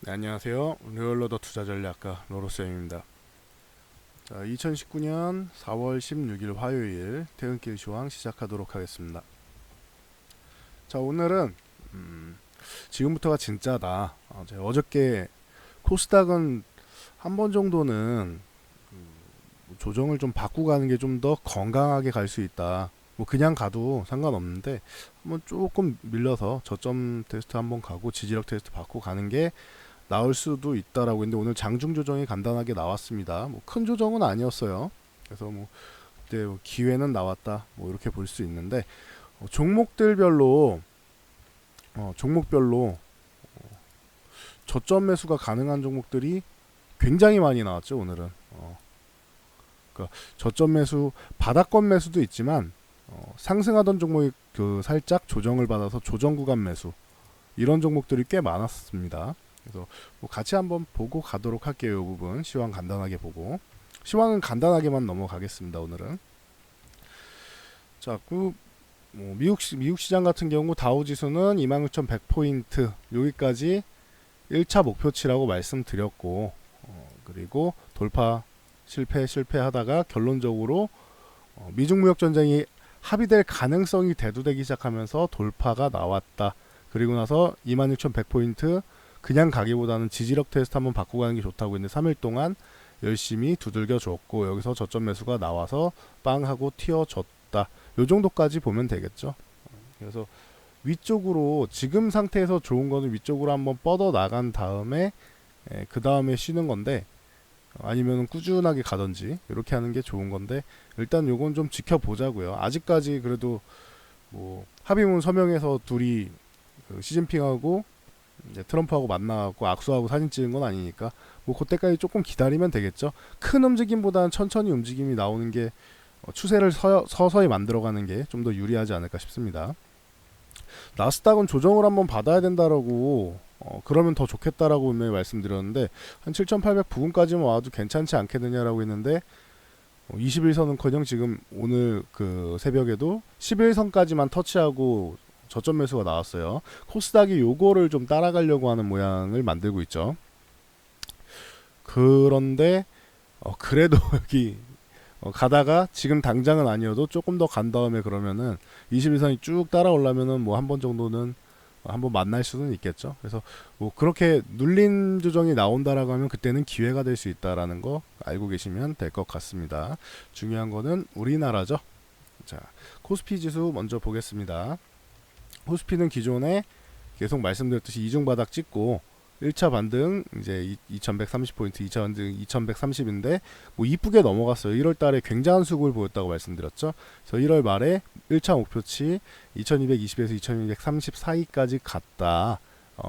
네, 안녕하세요. 리얼러더 투자전략가 로로쌤입니다. 자, 2019년 4월 16일 화요일 퇴근길 시황 시작하도록 하겠습니다. 자, 오늘은 지금부터가 진짜다. 제가 어저께 코스닥은 한 번 정도는 조정을 좀 받고 가는 게 좀 더 건강하게 갈 수 있다. 뭐 그냥 가도 상관없는데 한번 조금 밀려서 저점 테스트 한번 가고 지지력 테스트 받고 가는 게 나올 수도 있다라고 했는데 오늘 장중 조정이 간단하게 나왔습니다. 뭐 큰 조정은 아니었어요. 그래서 뭐 그때 뭐 기회는 나왔다. 뭐 이렇게 볼 수 있는데 종목들별로 종목별로 저점 매수가 가능한 종목들이 굉장히 많이 나왔죠. 오늘은 그러니까 저점 매수 바닥권 매수도 있지만 상승하던 종목이 그 살짝 조정을 받아서 조정 구간 매수 이런 종목들이 꽤 많았습니다. 그래서 뭐 같이 한번 보고 가도록 할게요. 이 부분 시황 간단하게 보고 시황은 간단하게만 넘어가겠습니다. 오늘은 자, 뭐 미국 시장 같은 경우 다우 지수는 26,100포인트 여기까지 1차 목표치라고 말씀드렸고 그리고 돌파 실패하다가 결론적으로 미중 무역 전쟁이 합의될 가능성이 대두되기 시작하면서 돌파가 나왔다. 그리고 나서 26,100포인트 그냥 가기보다는 지지력 테스트 한번 받고 가는 게 좋다고 했는데 3일 동안 열심히 두들겨 줬고 여기서 저점 매수가 나와서 빵 하고 튀어졌다. 요 정도까지 보면 되겠죠. 그래서 위쪽으로 지금 상태에서 좋은 거는 위쪽으로 한번 뻗어 나간 다음에 그 다음에 쉬는 건데 아니면 꾸준하게 가든지 이렇게 하는 게 좋은 건데 일단 요건 좀 지켜보자고요. 아직까지 그래도 뭐 합의문 서명해서 둘이 그 시진핑하고 이제 트럼프하고 만나고 악수하고 사진 찍은 건 아니니까 뭐 그때까지 조금 기다리면 되겠죠. 큰 움직임보다는 천천히 움직임이 나오는 게 추세를 서서히 만들어가는 게 좀 더 유리하지 않을까 싶습니다. 나스닥은 조정을 한번 받아야 된다라고 그러면 더 좋겠다라고 분명히 말씀드렸는데 한 7,800 부근까지만 와도 괜찮지 않겠느냐라고 했는데 21선은커녕 지금 오늘 그 새벽에도 11선까지만 터치하고 저점 매수가 나왔어요. 코스닥이 요거를 좀 따라가려고 하는 모양을 만들고 있죠. 그런데 그래도 여기 가다가 지금 당장은 아니어도 조금 더 간 다음에 그러면은 21선이 쭉 따라오려면은 뭐 한 번 정도는 한번 만날 수는 있겠죠. 그래서 뭐 그렇게 눌린 조정이 나온다라고 하면 그때는 기회가 될 수 있다라는 거 알고 계시면 될 것 같습니다. 중요한 거는 우리나라죠. 자, 코스피 지수 먼저 보겠습니다. 코스피는 기존에 계속 말씀드렸듯이 이중바닥 찍고 1차 반등 이제 2130포인트 2차 반등 2130인데 뭐 이쁘게 넘어갔어요. 1월 달에 굉장한 수급을 보였다고 말씀드렸죠. 그래서 1월 말에 1차 목표치 2220에서 2230 사이까지 갔다.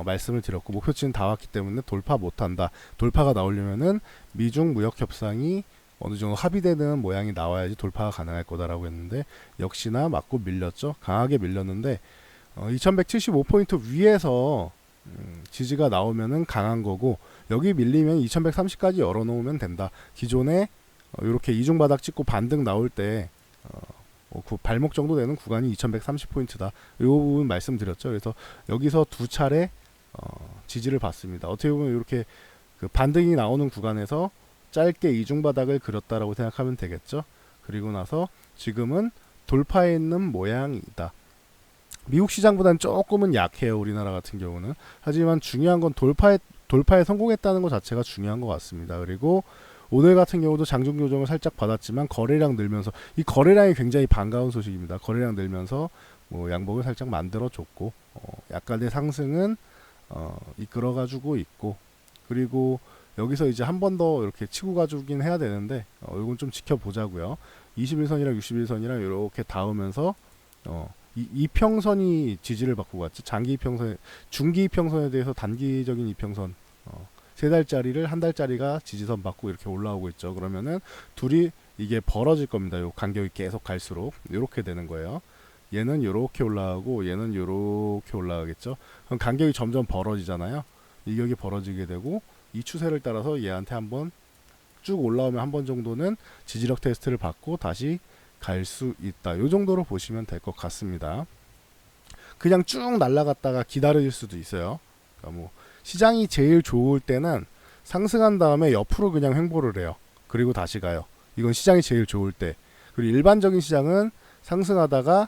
말씀을 드렸고 목표치는 다 왔기 때문에 돌파 못한다. 돌파가 나오려면은 미중 무역 협상이 어느 정도 합의되는 모양이 나와야지 돌파가 가능할 거다라고 했는데 역시나 맞고 밀렸죠. 강하게 밀렸는데 2175포인트 위에서 지지가 나오면은 강한 거고 여기 밀리면 2130까지 열어놓으면 된다. 기존에 이렇게 이중바닥 찍고 반등 나올 때 그 발목 정도 되는 구간이 2130포인트다. 이 부분 말씀드렸죠. 그래서 여기서 두 차례 지지를 받습니다. 어떻게 보면 이렇게 그 반등이 나오는 구간에서 짧게 이중바닥을 그렸다라고 생각하면 되겠죠. 그리고 나서 지금은 돌파해 있는 모양이다. 미국 시장보다는 조금은 약해요. 우리나라 같은 경우는. 하지만 중요한 건 돌파에 성공했다는 것 자체가 중요한 것 같습니다. 그리고 오늘 같은 경우도 장중 조정을 살짝 받았지만 거래량 늘면서 이 거래량이 굉장히 반가운 소식입니다. 거래량 늘면서 뭐 양봉을 살짝 만들어 줬고 약간의 상승은 이끌어가지고 있고 그리고 여기서 이제 한 번 더 이렇게 치고 가주긴 해야 되는데 이건 좀 지켜보자고요. 21선이랑 61선이랑 이렇게 닿으면서 이평선이 지지를 받고 갔죠. 장기 이평선, 중기 이평선에 대해서 단기적인 이평선, 세 달짜리를 한 달짜리가 지지선 받고 이렇게 올라오고 있죠. 그러면은 둘이 이게 벌어질 겁니다. 요 간격이 계속 갈수록 이렇게 되는 거예요. 얘는 요렇게 올라가고 얘는 요렇게 올라가겠죠. 그럼 간격이 점점 벌어지잖아요. 이격이 벌어지게 되고 이 추세를 따라서 얘한테 한번 쭉 올라오면 한 번 정도는 지지력 테스트를 받고 다시 갈 수 있다. 요 정도로 보시면 될 것 같습니다. 그냥 쭉 날아갔다가 기다릴 수도 있어요. 그러니까 뭐 시장이 제일 좋을 때는 상승한 다음에 옆으로 그냥 횡보를 해요. 그리고 다시 가요. 이건 시장이 제일 좋을 때. 그리고 일반적인 시장은 상승하다가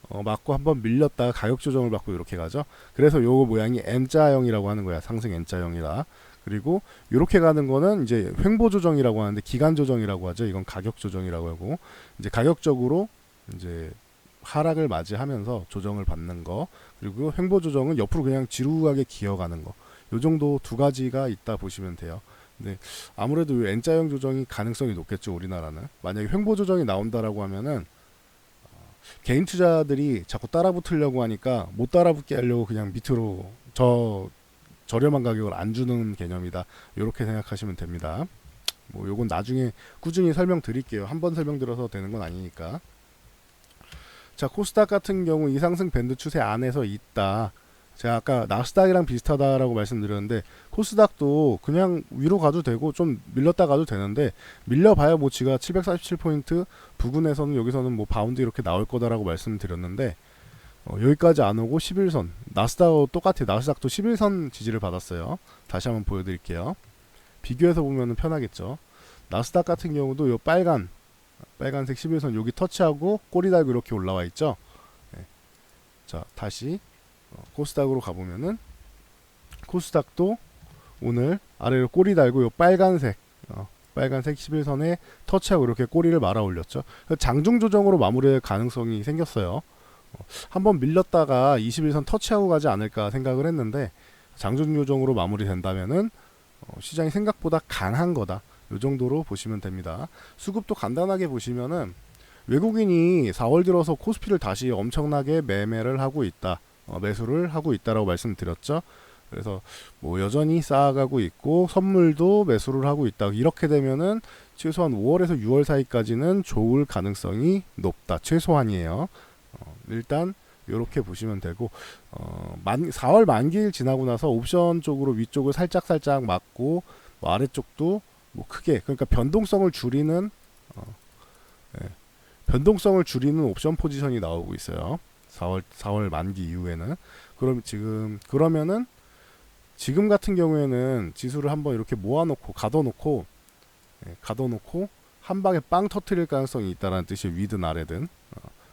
맞고 한번 밀렸다가 가격 조정을 받고 이렇게 가죠. 그래서 요거 모양이 M자형이라고 하는 거야. 상승 N자형이라. 그리고 이렇게 가는 거는 이제 횡보 조정이라고 하는데 기간 조정이라고 하죠. 이건 가격 조정이라고 하고 이제 가격적으로 이제 하락을 맞이하면서 조정을 받는 거, 그리고 횡보 조정은 옆으로 그냥 지루하게 기어가는 거. 요 정도 두 가지가 있다 보시면 돼요. 근데 아무래도 이 N자형 조정이 가능성이 높겠죠. 우리나라는 만약에 횡보 조정이 나온다라고 하면은 개인 투자들이 자꾸 따라붙으려고 하니까 못 따라붙게 하려고 그냥 밑으로 저렴한 가격을 안 주는 개념이다. 이렇게 생각하시면 됩니다. 뭐 요건 나중에 꾸준히 설명드릴게요. 한 번 설명드려서 되는 건 아니니까. 자, 코스닥 같은 경우 이 상승 밴드 추세 안에서 있다. 제가 아까 나스닥이랑 비슷하다라고 말씀드렸는데 코스닥도 그냥 위로 가도 되고 좀 밀렸다 가도 되는데 밀려봐야 뭐 지가 747포인트 부근에서는 여기서는 뭐 바운드 이렇게 나올 거다라고 말씀드렸는데 여기까지 안 오고 11선 나스닥하고 똑같아요. 나스닥도 11선 지지를 받았어요. 다시 한번 보여드릴게요. 비교해서 보면 편하겠죠. 나스닥 같은 경우도 요 빨간색 11선 여기 터치하고 꼬리 달고 이렇게 올라와 있죠. 네. 자, 다시 코스닥으로 가보면은 코스닥도 오늘 아래로 꼬리 달고 요 빨간색 11선에 터치하고 이렇게 꼬리를 말아 올렸죠. 장중 조정으로 마무리할 가능성이 생겼어요. 한번 밀렸다가 21선 터치하고 가지 않을까 생각을 했는데 장중 조정으로 마무리된다면은 시장이 생각보다 강한 거다. 요 정도로 보시면 됩니다. 수급도 간단하게 보시면은 외국인이 4월 들어서 코스피를 다시 엄청나게 매매를 하고 있다. 매수를 하고 있다라고 말씀드렸죠. 그래서 뭐 여전히 쌓아가고 있고 선물도 매수를 하고 있다. 이렇게 되면은 최소한 5월에서 6월 사이까지는 좋을 가능성이 높다. 최소한이에요. 일단 이렇게 보시면 되고 4월 만기일 지나고 나서 옵션 쪽으로 위쪽을 살짝 맞고 뭐 아래쪽도 뭐 크게 그러니까 변동성을 줄이는 옵션 포지션이 나오고 있어요. 4월 만기 이후에는 그러면은 지금 같은 경우에는 지수를 한번 이렇게 모아놓고 가둬놓고 한 방에 빵 터트릴 가능성이 있다라는 뜻이에요. 위든 아래든.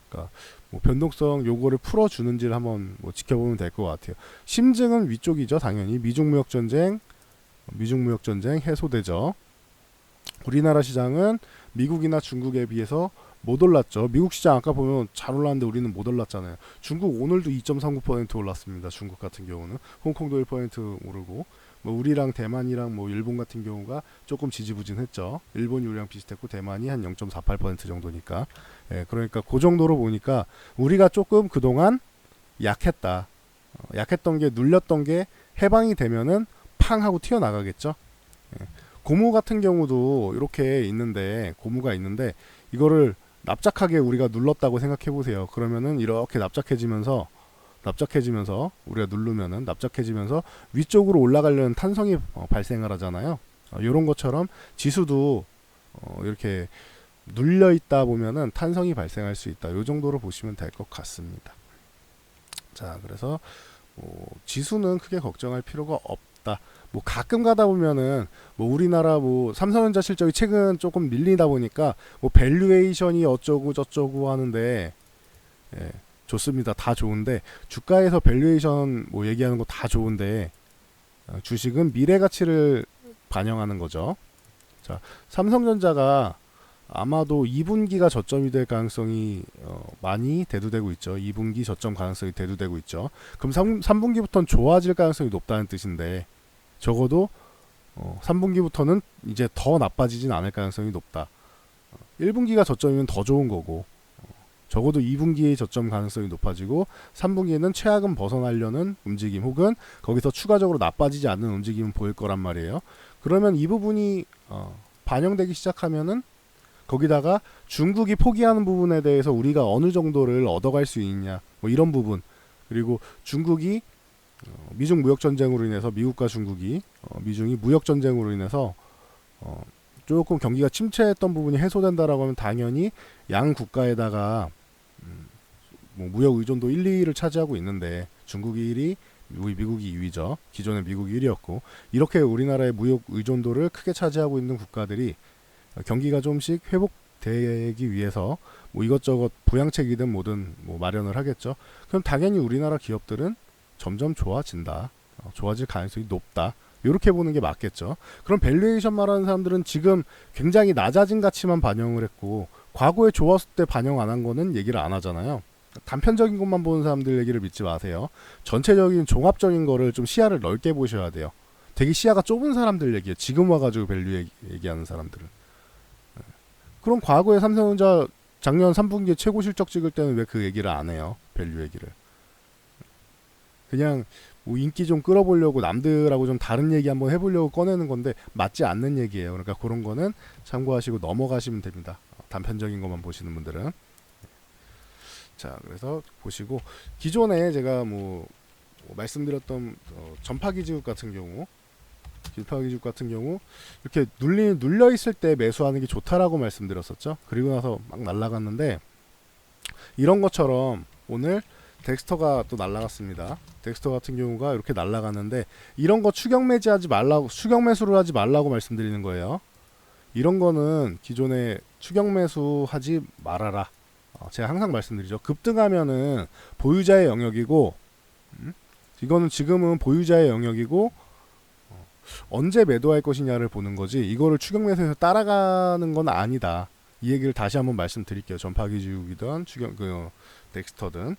그러니까 뭐 변동성 요거를 풀어주는지를 한번 뭐 지켜보면 될 것 같아요. 심증은 위쪽이죠. 당연히 미중 무역 전쟁 해소되죠. 우리나라 시장은 미국이나 중국에 비해서 못 올랐죠. 미국 시장 아까 보면 잘 올랐는데 우리는 못 올랐잖아요. 중국 오늘도 2.39% 올랐습니다. 중국 같은 경우는 홍콩도 1% 오르고 뭐 우리랑 대만이랑 뭐 일본 같은 경우가 조금 지지부진했죠. 일본이 우리랑 비슷했고 대만이 한 0.48% 정도니까. 그러니까 그 정도로 보니까 우리가 조금 그동안 약했다. 약했던 게 눌렸던 게 해방이 되면은 팡 하고 튀어나가겠죠. 고무 같은 경우도 이렇게 고무가 있는데 이거를 납작하게 우리가 눌렀다고 생각해 보세요. 그러면은 이렇게 납작해지면서 우리가 누르면은 납작해지면서 위쪽으로 올라가려는 탄성이 발생을 하잖아요. 이런 것처럼 지수도 이렇게 눌려 있다 보면은 탄성이 발생할 수 있다. 이 정도로 보시면 될 것 같습니다. 자, 그래서 지수는 크게 걱정할 필요가 없다. 뭐 가끔 가다 보면은 뭐 우리나라 뭐 삼성전자 실적이 최근 조금 밀리다 보니까 뭐 밸류에이션이 어쩌고 저쩌고 하는데 좋습니다. 다 좋은데 주가에서 밸류에이션 뭐 얘기하는 거 다 좋은데 주식은 미래 가치를 반영하는 거죠. 자, 삼성전자가 아마도 2분기가 저점이 될 가능성이 많이 대두되고 있죠. 2분기 저점 가능성이 대두되고 있죠. 그럼 3분기부터는 좋아질 가능성이 높다는 뜻인데 적어도 3분기부터는 이제 더 나빠지진 않을 가능성이 높다. 1분기가 저점이면 더 좋은 거고 적어도 2분기의 저점 가능성이 높아지고 3분기에는 최악은 벗어나려는 움직임 혹은 거기서 추가적으로 나빠지지 않는 움직임은 보일 거란 말이에요. 그러면 이 부분이 반영되기 시작하면은 거기다가 중국이 포기하는 부분에 대해서 우리가 어느 정도를 얻어갈 수 있냐 뭐 이런 부분, 그리고 중국이 미중 무역 전쟁으로 인해서 미국과 중국이 미중이 무역 전쟁으로 인해서 조금 경기가 침체했던 부분이 해소된다라고 하면 당연히 양 국가에다가 뭐 무역 의존도 1, 2위를 차지하고 있는데 중국이 1위, 미국이 2위죠. 기존에 미국이 1위였고 이렇게 우리나라의 무역 의존도를 크게 차지하고 있는 국가들이 경기가 좀씩 회복되기 위해서 뭐 이것저것 부양책이든 뭐든 뭐 마련을 하겠죠. 그럼 당연히 우리나라 기업들은 점점 좋아진다. 좋아질 가능성이 높다. 이렇게 보는 게 맞겠죠. 그럼 밸류에이션 말하는 사람들은 지금 굉장히 낮아진 가치만 반영을 했고 과거에 좋았을 때 반영 안 한 거는 얘기를 안 하잖아요. 단편적인 것만 보는 사람들 얘기를 믿지 마세요. 전체적인 종합적인 거를 좀 시야를 넓게 보셔야 돼요. 되게 시야가 좁은 사람들 얘기예요. 지금 와가지고 밸류 얘기하는 사람들은. 그럼 과거에 삼성전자 작년 3분기에 최고 실적 찍을 때는 왜 그 얘기를 안 해요? 밸류 얘기를. 그냥 뭐 인기 좀 끌어보려고 남들하고 좀 다른 얘기 한번 해보려고 꺼내는 건데 맞지 않는 얘기예요. 그러니까 그런 거는 참고하시고 넘어가시면 됩니다. 단편적인 것만 보시는 분들은. 자, 그래서 보시고 기존에 제가 뭐 말씀드렸던 전파기지국 같은 경우 이렇게 눌려 있을 때 매수하는 게 좋다라고 말씀드렸었죠. 그리고 나서 막 날아갔는데 이런 것처럼 오늘 덱스터가 또 날아갔습니다. 덱스터 같은 경우가 이렇게 날아갔는데 이런 거 추격 매수를 하지 말라고 말씀드리는 거예요. 이런 거는 기존에 추격 매수하지 말아라. 제가 항상 말씀드리죠. 급등하면은 보유자의 영역이고, 이거는 지금은 보유자의 영역이고, 언제 매도할 것이냐를 보는 거지, 이거를 추격 매수해서 따라가는 건 아니다. 이 얘기를 다시 한번 말씀드릴게요. 전파기지국이든 덱스터든.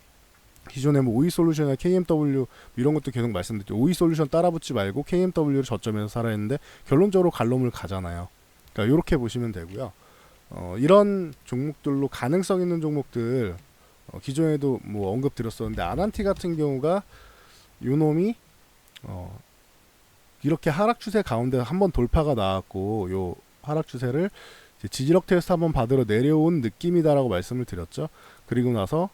기존에 뭐 오이솔루션이나 KMW 이런 것도 계속 말씀드렸죠. 오이솔루션 따라붙지 말고 KMW를 저점에서 사라 했는데 결론적으로 갈롬을 가잖아요. 그러니까 이렇게 보시면 되고요. 이런 종목들로 가능성 있는 종목들 기존에도 뭐 언급 드렸었는데 아난티 같은 경우가 요놈이 이렇게 하락 추세 가운데 한번 돌파가 나왔고 요 하락 추세를 지지력 테스트 한번 받으러 내려온 느낌이다라고 말씀을 드렸죠. 그리고 나서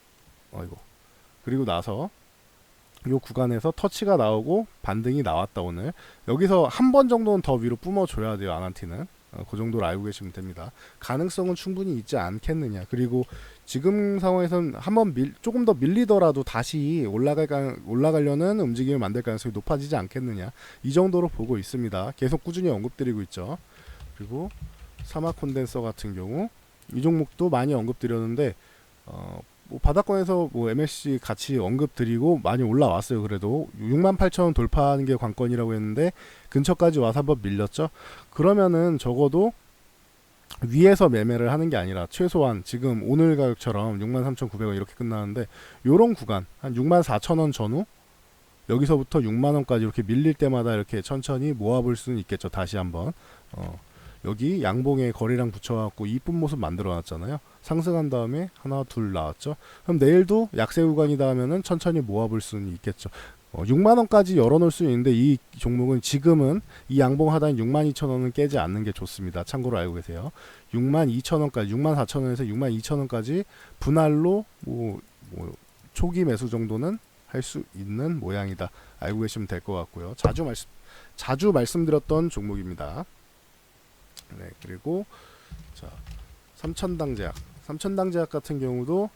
요 구간에서 터치가 나오고 반등이 나왔다. 오늘 여기서 한 번 정도는 더 위로 뿜어줘야 돼요. 아난티는 그 정도로 알고 계시면 됩니다. 가능성은 충분히 있지 않겠느냐. 그리고 지금 상황에선 한번 조금 더 밀리더라도 다시 올라가려는 움직임을 만들 가능성이 높아지지 않겠느냐. 이 정도로 보고 있습니다. 계속 꾸준히 언급드리고 있죠. 그리고 사막 콘덴서 같은 경우 이 종목도 많이 언급드렸는데 뭐 바닥권에서 뭐 MSC 같이 언급드리고 많이 올라왔어요. 그래도 68,000원 돌파하는 게 관건이라고 했는데 근처까지 와서 한번 밀렸죠. 그러면은 적어도 위에서 매매를 하는 게 아니라 최소한 지금 오늘 가격처럼 63,900원 이렇게 끝나는데 요런 구간 한 64,000원 전후 여기서부터 6만원까지 이렇게 밀릴 때마다 이렇게 천천히 모아볼 수는 있겠죠. 다시 한번 여기 양봉에 거리랑 붙여갖고 이쁜 모습 만들어놨잖아요. 상승한 다음에 하나 둘 나왔죠. 그럼 내일도 약세 구간이다 하면은 천천히 모아볼 수는 있겠죠. 6만원까지 열어놓을 수 있는데 이 종목은 지금은 이 양봉 하단인 62,000원은 깨지 않는 게 좋습니다. 참고로 알고 계세요. 62,000원까지 64,000원에서 62,000원까지 분할로 뭐 초기 매수 정도는 할 수 있는 모양이다. 알고 계시면 될 것 같고요. 자주 말씀드렸던 종목입니다. 네, 그리고 자, 삼천당제약 같은 경우도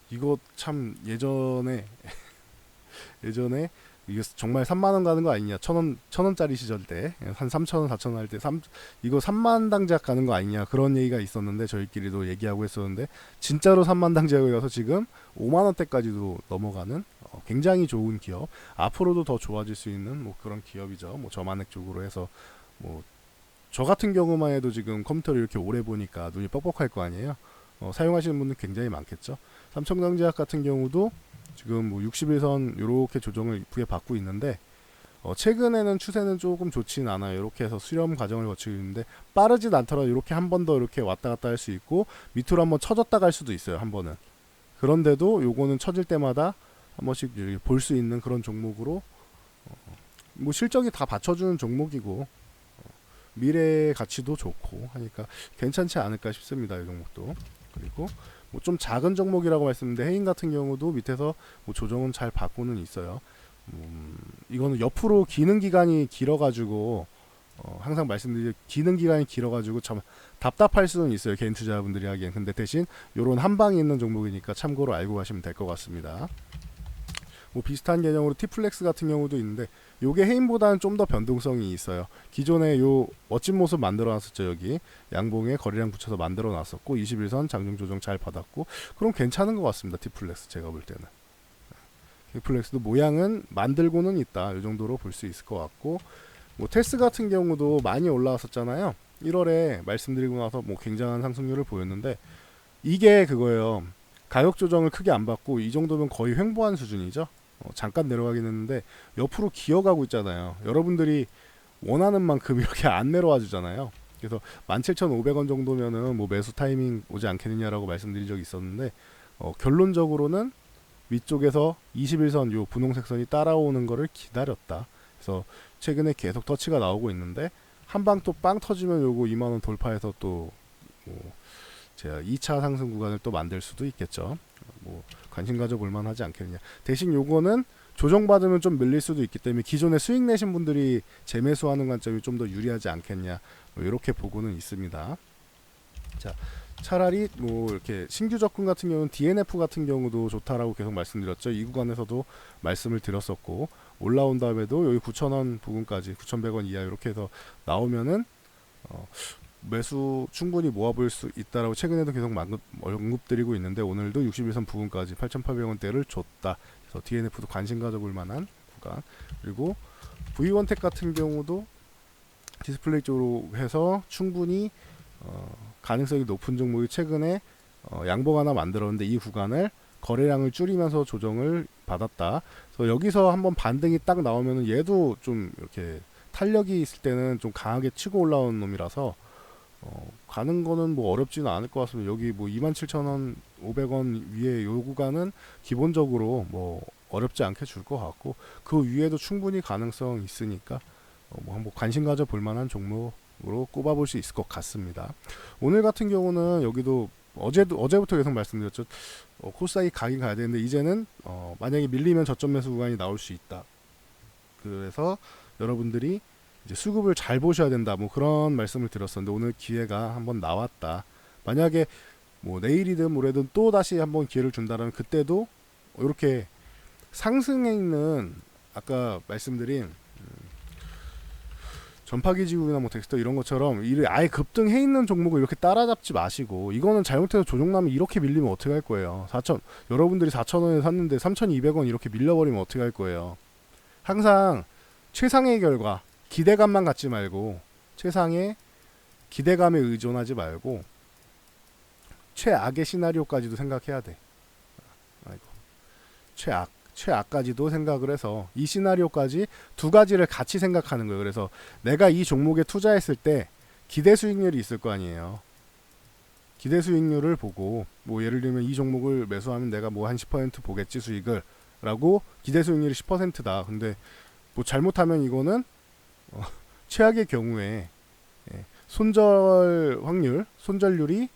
이거 참 예전에 이게 정말 3만원 가는 거 아니냐, 1,000원짜리 시절 때 한 3,000원 4,000원 할 때 이거 3만당제약 가는 거 아니냐 그런 얘기가 있었는데 저희끼리도 얘기하고 했었는데 진짜로 3만당제약에 가서 지금 5만원대까지도 넘어가는 굉장히 좋은 기업, 앞으로도 더 좋아질 수 있는 뭐 그런 기업이죠. 뭐 저만액 쪽으로 해서 뭐 저 같은 경우만 해도 지금 컴퓨터를 이렇게 오래 보니까 눈이 뻑뻑할 거 아니에요. 사용하시는 분들 굉장히 많겠죠. 삼천당제약 같은 경우도 지금 뭐 60일선 이렇게 조정을 이쁘게 받고 있는데 최근에는 추세는 조금 좋진 않아요. 이렇게 해서 수렴 과정을 거치고 있는데 빠르진 않더라도 이렇게 한 번 더 이렇게 왔다 갔다 할 수 있고 밑으로 한번 쳐졌다 갈 수도 있어요. 한 번은. 그런데도 요거는 쳐질 때마다 한 번씩 볼 수 있는 그런 종목으로 뭐 실적이 다 받쳐주는 종목이고 미래 가치도 좋고 하니까 괜찮지 않을까 싶습니다. 이 종목도. 그리고 뭐 좀 작은 종목이라고 말씀드렸는데 해인 같은 경우도 밑에서 뭐 조정은 잘 받고는 있어요. 이거는 옆으로 기능 기간이 길어가지고 항상 말씀드리죠. 기능 기간이 길어가지고 참 답답할 수는 있어요. 개인 투자분들이 하기엔. 근데 대신 요런 한 방에 있는 종목이니까 참고로 알고 가시면 될 것 같습니다. 뭐 비슷한 개념으로 티플렉스 같은 경우도 있는데 요게 해인보다는 좀 더 변동성이 있어요. 기존에 요 멋진 모습 만들어 놨었죠. 여기 양봉에 거래량 붙여서 만들어 놨었고 21선 장중 조정 잘 받았고 그럼 괜찮은 것 같습니다. 티플렉스 제가 볼 때는 티플렉스도 모양은 만들고는 있다. 요 정도로 볼 수 있을 것 같고 뭐 텔스 같은 경우도 많이 올라왔었잖아요. 1월에 말씀드리고 나서 뭐 굉장한 상승률을 보였는데 이게 그거예요. 가격 조정을 크게 안 받고 이 정도면 거의 횡보한 수준이죠. 잠깐 내려가긴 했는데 옆으로 기어가고 있잖아요. 여러분들이 원하는 만큼 이렇게 안 내려와 주잖아요. 그래서 17,500원 정도면은 뭐 매수 타이밍 오지 않겠느냐라고 말씀드린 적이 있었는데 결론적으로는 위쪽에서 21선 요 분홍색 선이 따라오는 거를 기다렸다. 그래서 최근에 계속 터치가 나오고 있는데 한 방 또 빵 터지면 요거 2만원 돌파해서 또 뭐 제가 2차 상승 구간을 또 만들 수도 있겠죠. 뭐 관심 가져볼 만하지 않겠느냐. 대신 요거는 조정받으면 좀 밀릴 수도 있기 때문에 기존에 수익 내신 분들이 재매수하는 관점이 좀 더 유리하지 않겠냐. 뭐 이렇게 보고는 있습니다. 자, 차라리 뭐 이렇게 신규 접근 같은 경우는 DNF 같은 경우도 좋다라고 계속 말씀드렸죠. 이 구간에서도 말씀을 드렸었고 올라온 다음에도 여기 9,000원 부근까지 9,100원 이하 이렇게 해서 나오면은 매수 충분히 모아볼 수 있다라고 최근에도 계속 언급드리고 있는데 오늘도 61선 부근까지 8,800원대를 줬다. 그래서 DNF도 관심 가져볼 만한 구간. 그리고 V원택 같은 경우도 디스플레이 쪽으로 해서 충분히 가능성이 높은 종목이 최근에 양봉 하나 만들었는데 이 구간을 거래량을 줄이면서 조정을 받았다. 그래서 여기서 한번 반등이 딱 나오면은 얘도 좀 이렇게 탄력이 있을 때는 좀 강하게 치고 올라온 놈이라서 가는 거는 뭐 어렵지는 않을 것 같습니다. 여기 뭐 27,000원, 500원 위에 요 구간은 기본적으로 뭐 어렵지 않게 줄 것 같고 그 위에도 충분히 가능성 있으니까 뭐 한번 관심 가져 볼 만한 종목으로 꼽아볼 수 있을 것 같습니다. 오늘 같은 경우는 여기도 어제부터 계속 말씀드렸죠. 코스닥이 가긴 가야 되는데 이제는 만약에 밀리면 저점 매수 구간이 나올 수 있다. 그래서 여러분들이 이제 수급을 잘 보셔야 된다. 뭐 그런 말씀을 드렸었는데 오늘 기회가 한번 나왔다. 만약에 뭐 내일이든 모레든 또 다시 한번 기회를 준다면 그때도 이렇게 상승해 있는 아까 말씀드린 전파기지국이나 뭐 덱스터 이런 것처럼 아예 급등해 있는 종목을 이렇게 따라잡지 마시고 이거는 잘못해서 조정나면 이렇게 밀리면 어떻게 할 거예요. 여러분들이 4,000원에 샀는데 3,200원 이렇게 밀려버리면 어떻게 할 거예요. 항상 최상의 결과 기대감만 갖지 말고 최상의 기대감에 의존하지 말고 최악의 시나리오까지도 생각해야 돼. 아이고. 최악까지도 생각을 해서 이 시나리오까지 두 가지를 같이 생각하는 거예요. 그래서 내가 이 종목에 투자했을 때 기대 수익률이 있을 거 아니에요. 기대 수익률을 보고 뭐 예를 들면 이 종목을 매수하면 내가 뭐 한 10% 보겠지 수익을 라고 기대 수익률이 10%다. 근데 뭐 잘못하면 이거는 최악의 경우에 손절 확률, 손절률이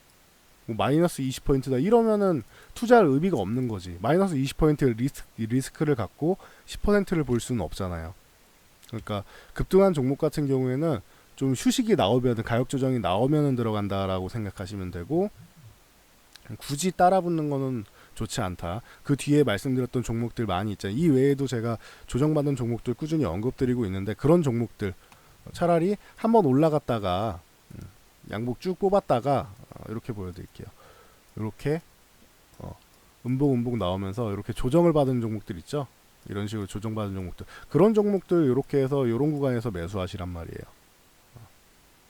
뭐 마이너스 20%다 이러면은 투자할 의미가 없는 거지. 마이너스 20% 리스크를 갖고 10%를 볼 수는 없잖아요. 그러니까 급등한 종목 같은 경우에는 좀 휴식이 나오면 가격 조정이 나오면은 들어간다라고 생각하시면 되고 굳이 따라붙는 거는 좋지 않다. 그 뒤에 말씀드렸던 종목들 많이 있잖아요. 이 외에도 제가 조정받은 종목들 꾸준히 언급드리고 있는데 그런 종목들 차라리 한번 올라갔다가 양복 쭉 뽑았다가 이렇게 보여드릴게요. 이렇게 음봉 나오면서 이렇게 조정을 받은 종목들 있죠. 이런 식으로 조정받은 종목들 그런 종목들 이렇게 해서 이런 구간에서 매수하시란 말이에요.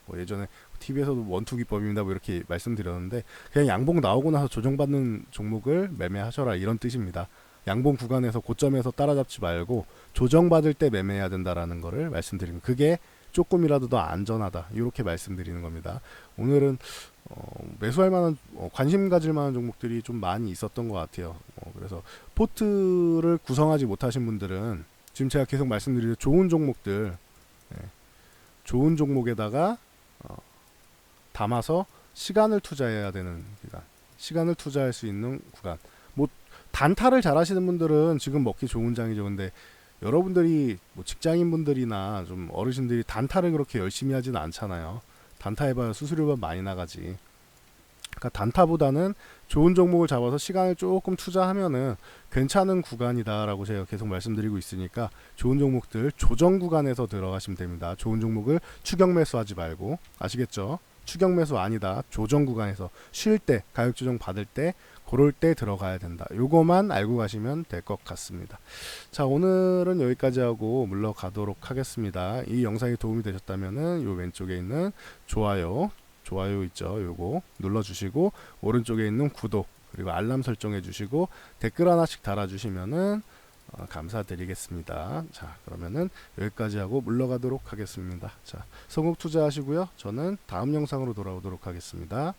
뭐 예전에 TV에서도 원투 기법입니다 뭐 이렇게 말씀드렸는데 그냥 양봉 나오고 나서 조정받는 종목을 매매하셔라 이런 뜻입니다. 양봉 구간에서 고점에서 따라잡지 말고 조정받을 때 매매해야 된다라는 거를 말씀드리는 그게 조금이라도 더 안전하다 이렇게 말씀드리는 겁니다. 오늘은 매수할 만한 관심 가질 만한 종목들이 좀 많이 있었던 것 같아요. 그래서 포트를 구성하지 못하신 분들은 지금 제가 계속 말씀드리는 좋은 종목들 좋은 종목에다가 담아서 시간을 투자해야 되는 구간, 시간을 투자할 수 있는 구간. 뭐 단타를 잘 하시는 분들은 지금 먹기 좋은 장이죠. 근데 여러분들이 뭐 직장인분들이나 좀 어르신들이 단타를 그렇게 열심히 하지는 않잖아요. 단타 해봐야 수수료가 많이 나가지. 그러니까 단타보다는 좋은 종목을 잡아서 시간을 조금 투자하면은 괜찮은 구간이다라고 제가 계속 말씀드리고 있으니까 좋은 종목들 조정 구간에서 들어가시면 됩니다. 좋은 종목을 추격 매수하지 말고 아시겠죠? 추격 매수 아니다. 조정 구간에서 쉴 때 가격 조정 받을 때 그럴 때 들어가야 된다. 요거만 알고 가시면 될 것 같습니다. 자, 오늘은 여기까지 하고 물러가도록 하겠습니다. 이 영상이 도움이 되셨다면은 요 왼쪽에 있는 좋아요 있죠. 요거 눌러주시고 오른쪽에 있는 구독 그리고 알람 설정해 주시고 댓글 하나씩 달아주시면은 감사드리겠습니다. 자, 그러면은 여기까지 하고 물러가도록 하겠습니다. 자, 성공 투자하시고요. 저는 다음 영상으로 돌아오도록 하겠습니다.